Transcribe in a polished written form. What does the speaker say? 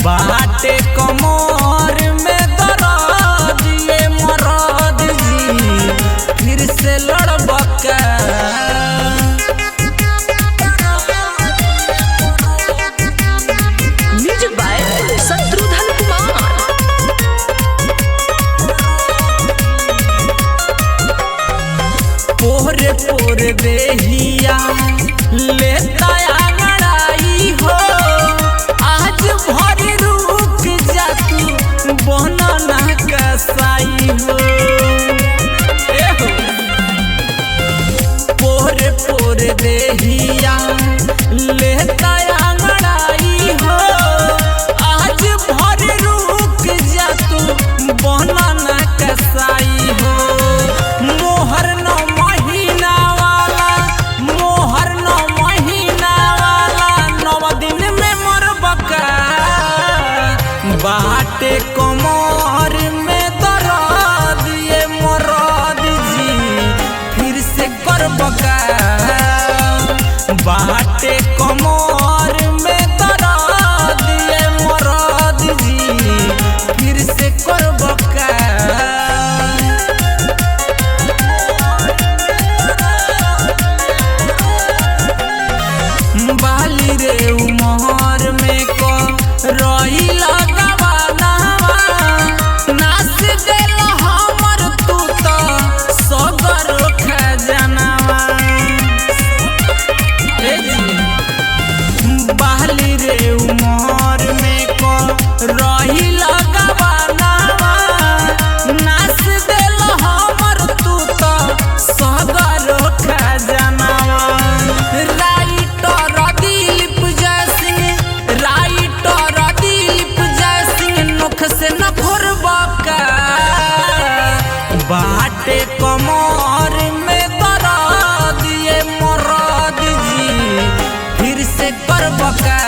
बाटे कमर में दर्द ये मरद जी फिर से लड़बका। Music by Shatrughan Kumar. पोरे पोरे देहिया लेता अंगड़ाई हो आज भर रुक जा तू बनना कसाई हो। पोरे पोरे देहिया लेता अंगड़ाई हो आज भर रुक जा तू बनना कसाई हो। मोहर न महीना वाला मोहर न महीना वाला 9 दिन में मरबका। बाटे कमर में दर्द ये मरद जी फिर से करबका। बाटे कमर में दर्द ये मरद जी फिर से करबका। बाली रे उमर में को रही लगवाना नाच देल हमर तू तो सगर खजनावा। बाली रे उमर में को रही लगवाना नाच देल हमर तू तो सगर खजनावा। बाटे कमर में दर्द ये मरद जी फिर से करबका।